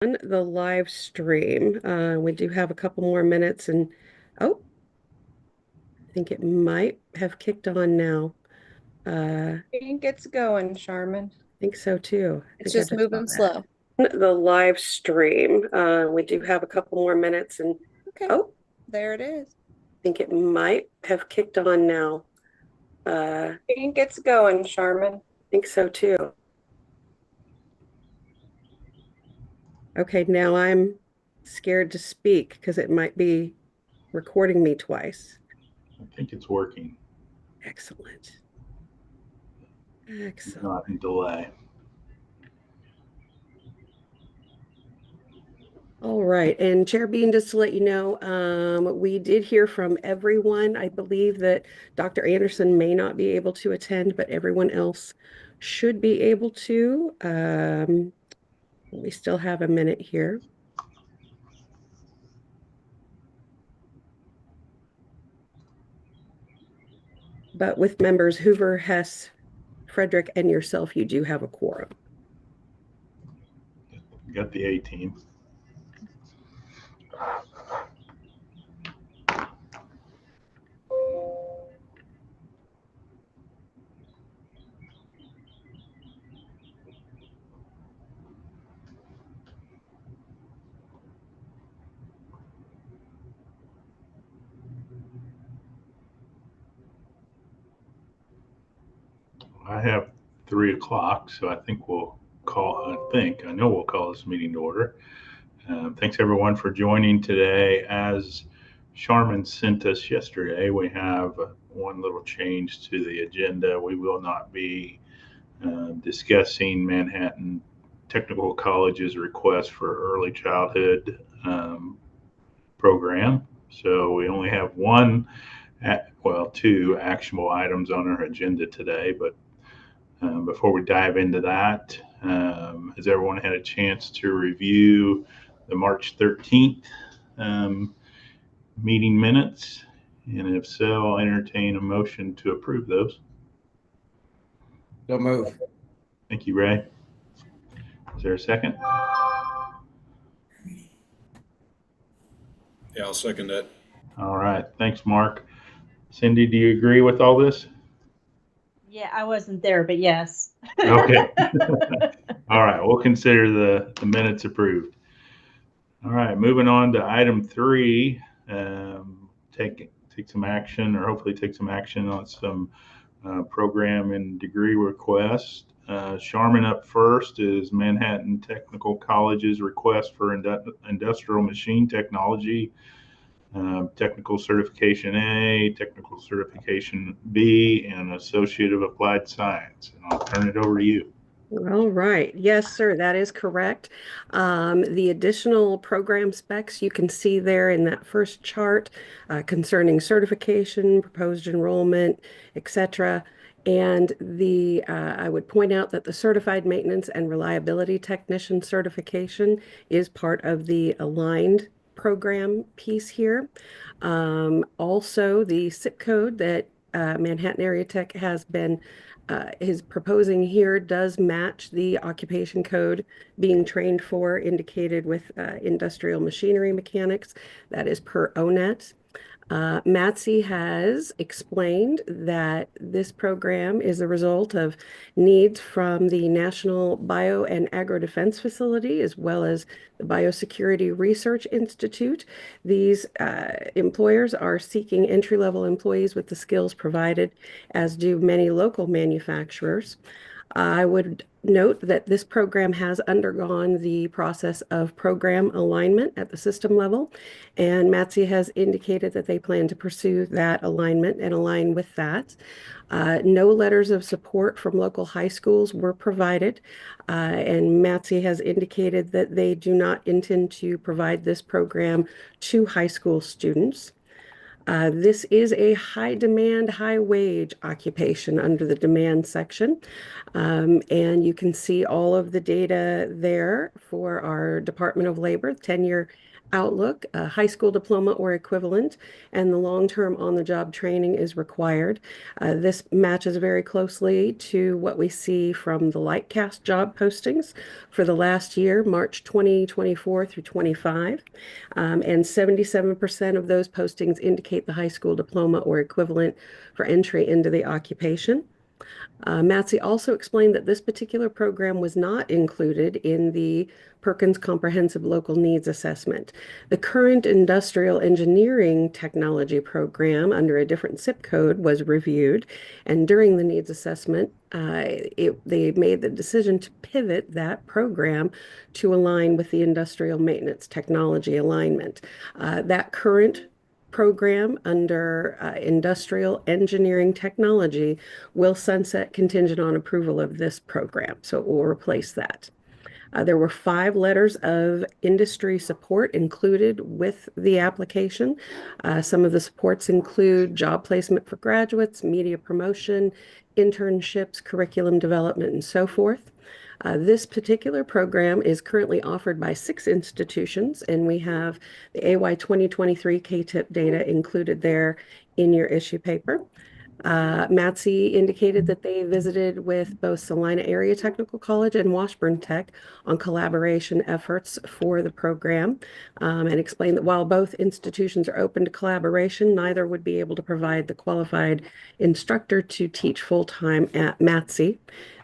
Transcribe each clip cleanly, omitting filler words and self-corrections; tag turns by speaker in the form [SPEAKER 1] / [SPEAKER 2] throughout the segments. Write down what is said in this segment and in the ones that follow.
[SPEAKER 1] On the live stream. We do have a couple more minutes and oh, I think it might have kicked on now.
[SPEAKER 2] I think it's going, Charmin.
[SPEAKER 1] I think so too. I
[SPEAKER 2] It's
[SPEAKER 1] think I
[SPEAKER 2] just
[SPEAKER 1] just saw
[SPEAKER 2] moving
[SPEAKER 1] that.
[SPEAKER 2] slow.
[SPEAKER 1] The live stream. We do have a couple more minutes and
[SPEAKER 2] Okay,
[SPEAKER 1] oh,
[SPEAKER 2] there it is.
[SPEAKER 1] I think it might have kicked on now. I
[SPEAKER 2] I think it's going, Charmin.
[SPEAKER 1] think so too. Okay, now I'm scared to speak because it might be recording me twice.
[SPEAKER 3] I think it's working,
[SPEAKER 1] Excellent. Excellent.
[SPEAKER 3] not in delay.
[SPEAKER 1] All right, and Chair Bean, just to let you know, we did hear from everyone. I believe that Dr. Anderson may not be able to attend, but everyone else should be able to. We still have a minute here. But with members Hoover, Hess, Frederick, and yourself, you do have a quorum.
[SPEAKER 3] Got the A team. I have 3 o'clock, so I think I know we'll call this meeting to order. Thanks everyone for joining today. As Charmin sent us yesterday, we have one little change to the agenda. We will not be discussing Manhattan Technical College's request for early childhood program. So we only have two actionable items on our agenda today. But before we dive into that, has everyone had a chance to review the March 13th meeting minutes? And if so, I'll entertain a motion to approve those.
[SPEAKER 4] Don't move.
[SPEAKER 3] Thank you, Ray. Is there a second?
[SPEAKER 4] Yeah, I'll second that.
[SPEAKER 3] All right. Thanks, Mark. Cindy, do you agree with all this?
[SPEAKER 5] Yeah, I wasn't there, but yes.
[SPEAKER 3] Okay. All right. We'll consider the minutes approved. All right. Moving on to item 3. Take some action, or hopefully take some action on some program and degree requests. Charmin up first is Manhattan Technical College's request for industrial machine technology, technical certification A, technical certification B, and associate of applied science. And I'll turn it over to you.
[SPEAKER 1] All right. Yes, sir, that is correct. The additional program specs you can see there in that first chart concerning certification, proposed enrollment, etc. And I would point out that the Certified Maintenance and Reliability Technician certification is part of the aligned program piece here. Also, the zip code that Manhattan Area Tech is proposing here does match the occupation code being trained for, indicated with industrial machinery mechanics. That is per ONET. MATSE has explained that this program is the result of needs from the National Bio and Agro Defense Facility, as well as the Biosecurity Research Institute. These employers are seeking entry-level employees with the skills provided, as do many local manufacturers. I would note that this program has undergone the process of program alignment at the system level, and MATSE has indicated that they plan to pursue that alignment and align with that. No letters of support from local high schools were provided, and MATSE has indicated that they do not intend to provide this program to high school students. This is a high demand, high wage occupation under the demand section. And you can see all of the data there for our Department of Labor 10-year outlook, high school diploma or equivalent, and the long-term on-the-job training is required. This matches very closely to what we see from the Lightcast job postings for the last year, March 2024 through 25. And 77% of those postings indicate the high school diploma or equivalent for entry into the occupation. Matsy also explained that this particular program was not included in the Perkins Comprehensive Local Needs Assessment. The current industrial engineering technology program under a different zip code was reviewed, and during the needs assessment, they made the decision to pivot that program to align with the industrial maintenance technology alignment. That current program under industrial engineering technology will sunset contingent on approval of this program. So it will replace that. There were 5 letters of industry support included with the application. Some of the supports include job placement for graduates, media promotion, internships, curriculum development, and so forth. This particular program is currently offered by 6 institutions, and we have the AY 2023 KTIP data included there in your issue paper. Matsy indicated that they visited with both Salina Area Technical College and Washburn Tech on collaboration efforts for the program, and explained that while both institutions are open to collaboration, neither would be able to provide the qualified instructor to teach full-time at Matsy.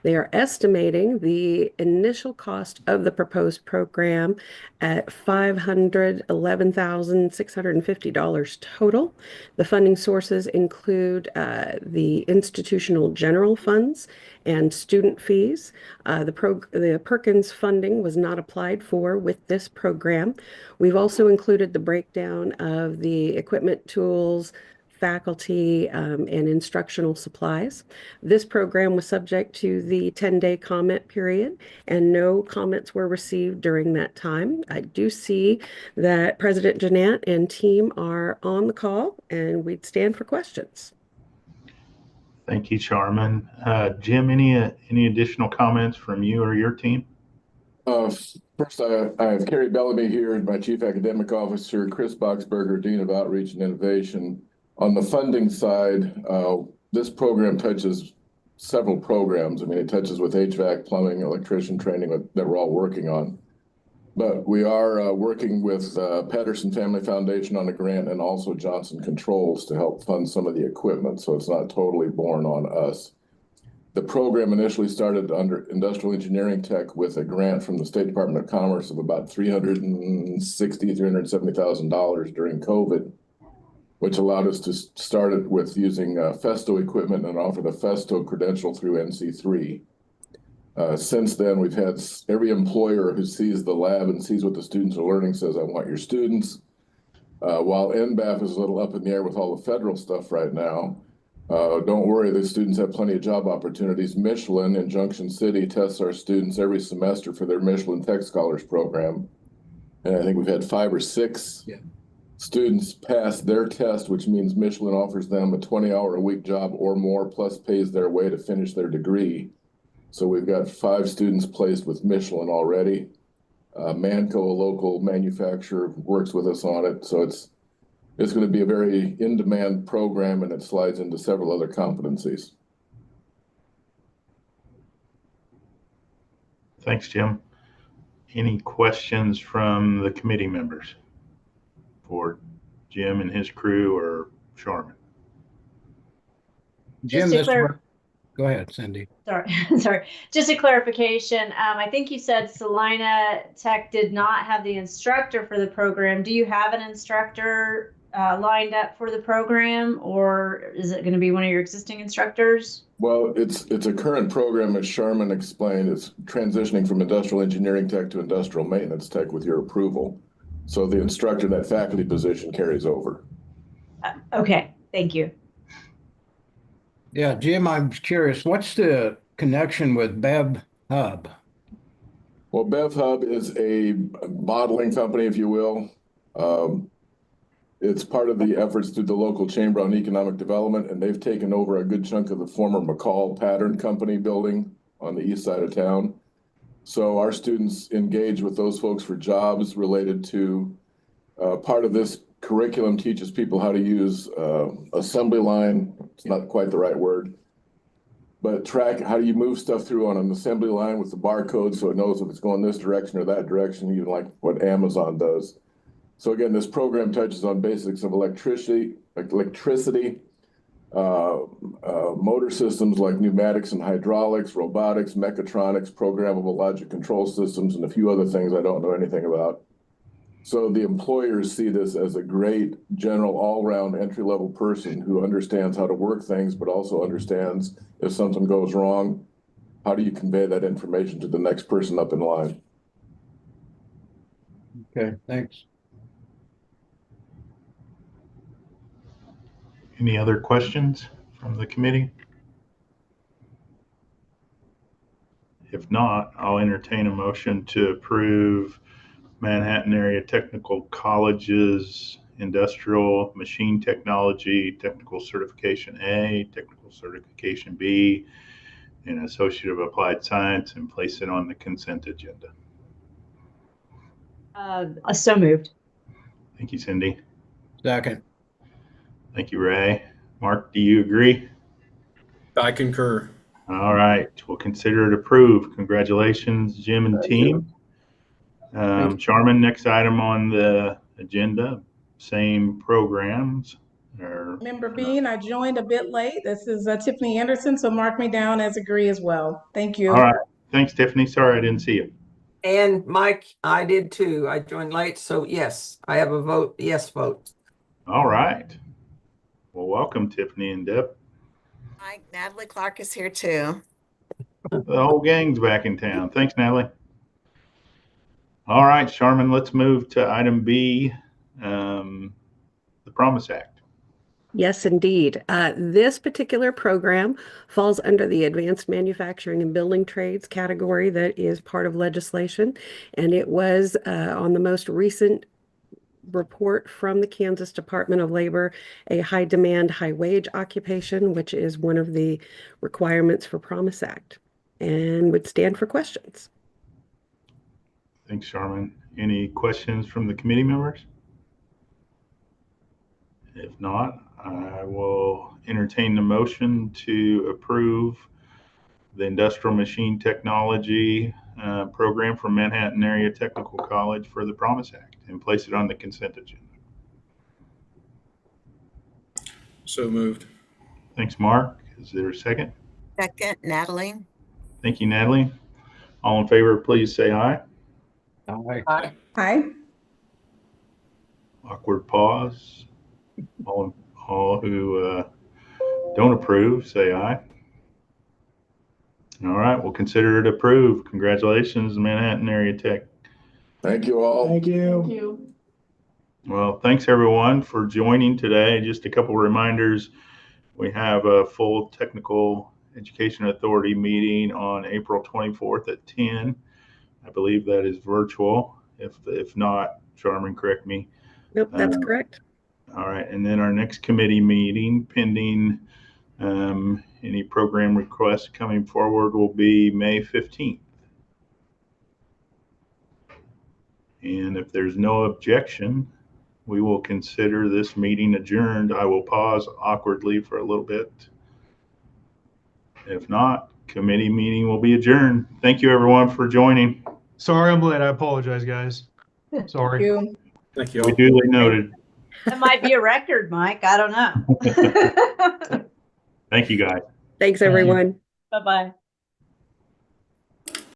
[SPEAKER 1] They are estimating the initial cost of the proposed program at $511,650 total. The funding sources include the institutional general funds and student fees. The Perkins funding was not applied for with this program. We've also included the breakdown of the equipment, tools, faculty, and instructional supplies. This program was subject to the 10-day comment period, and no comments were received during that time. I do see that President Jeanette and team are on the call, and we'd stand for questions.
[SPEAKER 3] Thank you, Charmin. Jim, any additional comments from you or your team?
[SPEAKER 6] First, I have Carrie Bellamy here, my Chief Academic Officer, Chris Boxberger, Dean of Outreach and Innovation. On the funding side, this program touches several programs. I mean, it touches with HVAC, plumbing, electrician training that we're all working on. But we are working with Patterson Family Foundation on a grant and also Johnson Controls to help fund some of the equipment, so it's not totally borne on us. The program initially started under Industrial Engineering Tech with a grant from the State Department of Commerce of about $370,000 during COVID, which allowed us to start it with using Festo equipment and offer the Festo credential through NC3. Since then, we've had every employer who sees the lab and sees what the students are learning says, I want your students. While NBAF is a little up in the air with all the federal stuff right now, don't worry, the students have plenty of job opportunities. Michelin in Junction City tests our students every semester for their Michelin Tech Scholars program. And I think we've had 5 or 6 students pass their test, which means Michelin offers them a 20-hour-a-week job or more, plus pays their way to finish their degree. So we've got 5 students placed with Michelin already. Manco, a local manufacturer, works with us on it. So it's going to be a very in-demand program, and it slides into several other competencies.
[SPEAKER 3] Thanks, Jim. Any questions from the committee members for Jim and his crew or Charmin?
[SPEAKER 7] Jim, go ahead, Cindy.
[SPEAKER 5] Sorry. Just a clarification. I think you said Salina Tech did not have the instructor for the program. Do you have an instructor lined up for the program, or is it going to be one of your existing instructors?
[SPEAKER 6] Well, it's a current program, as Charmin explained. It's transitioning from industrial engineering tech to industrial maintenance tech with your approval. So the instructor, that faculty position carries over.
[SPEAKER 5] Okay, thank you.
[SPEAKER 7] Yeah, Jim, I'm curious, what's the connection with Bev Hub?
[SPEAKER 6] Well, Bev Hub is a modeling company, if you will. It's part of the efforts through the local Chamber on Economic Development, and they've taken over a good chunk of the former McCall Pattern Company building on the east side of town. So our students engage with those folks for jobs related to part of this curriculum teaches people how to use assembly line. It's not quite the right word, but track how do you move stuff through on an assembly line with the barcode so it knows if it's going this direction or that direction, even like what Amazon does. So again, this program touches on basics of electricity, motor systems like pneumatics and hydraulics, robotics, mechatronics, programmable logic control systems, and a few other things I don't know anything about. So the employers see this as a great general all-round entry-level person who understands how to work things, but also understands if something goes wrong, how do you convey that information to the next person up in line?
[SPEAKER 7] Okay, thanks.
[SPEAKER 3] Any other questions from the committee? If not, I'll entertain a motion to approve Manhattan Area Technical College's Industrial Machine Technology Technical Certification A, Technical Certification B, and Associate of Applied Science, and place it on the consent agenda.
[SPEAKER 5] So moved.
[SPEAKER 3] Thank you, Cindy.
[SPEAKER 7] Second.
[SPEAKER 3] Thank you, Ray. Mark, do you agree?
[SPEAKER 4] I concur.
[SPEAKER 3] All right, we'll consider it approved. Congratulations, Jim and team. Charmin, next item on the agenda, same programs.
[SPEAKER 8] Member Bean, I joined a bit late. This is Tiffany Anderson, so mark me down as agree as well. Thank you.
[SPEAKER 3] All right, thanks, Tiffany. Sorry I didn't see you.
[SPEAKER 9] And Mike, I did too. I joined late, so yes, I have a vote, yes vote.
[SPEAKER 3] All right. Well, welcome, Tiffany and Deb.
[SPEAKER 10] Mike, Natalie Clark is here too.
[SPEAKER 3] The whole gang's back in town. Thanks, Natalie. All right, Charmin, let's move to item B, the Promise Act.
[SPEAKER 1] Yes, indeed. This particular program falls under the Advanced Manufacturing and Building Trades category that is part of legislation, and it was on the most recent report from the Kansas Department of Labor, a high demand, high wage occupation, which is one of the requirements for Promise Act, and would stand for questions.
[SPEAKER 3] Thanks, Charmin. Any questions from the committee members? If not, I will entertain the motion to approve the Industrial Machine Technology program from Manhattan Area Technical College for the Promise Act and place it on the consent agenda.
[SPEAKER 4] So moved.
[SPEAKER 3] Thanks, Mark. Is there a second?
[SPEAKER 10] Second, Natalie.
[SPEAKER 3] Thank you, Natalie. All in favor, please say aye.
[SPEAKER 7] Aye.
[SPEAKER 8] Hi.
[SPEAKER 3] Awkward pause. All who don't approve, say aye. All right, we'll consider it approved. Congratulations, Manhattan Area Tech.
[SPEAKER 6] Thank you all.
[SPEAKER 8] Thank you.
[SPEAKER 3] Well, thanks everyone for joining today. Just a couple reminders. We have a full Technical Education Authority meeting on April 24th at 10. I believe that is virtual. If not, Charmin, correct me.
[SPEAKER 1] Nope, that's correct.
[SPEAKER 3] All right, and then our next committee meeting, pending any program requests coming forward, will be May 15th. And if there's no objection, we will consider this meeting adjourned. I will pause awkwardly for a little bit. If not, committee meeting will be adjourned. Thank you, everyone, for joining.
[SPEAKER 11] Sorry I'm late. I apologize, guys. Sorry.
[SPEAKER 8] Thank you.
[SPEAKER 4] Thank you.
[SPEAKER 3] We duly noted.
[SPEAKER 5] That might be a record, Mike. I don't know.
[SPEAKER 3] Thank you, guys.
[SPEAKER 1] Thanks, everyone.
[SPEAKER 5] Bye-bye.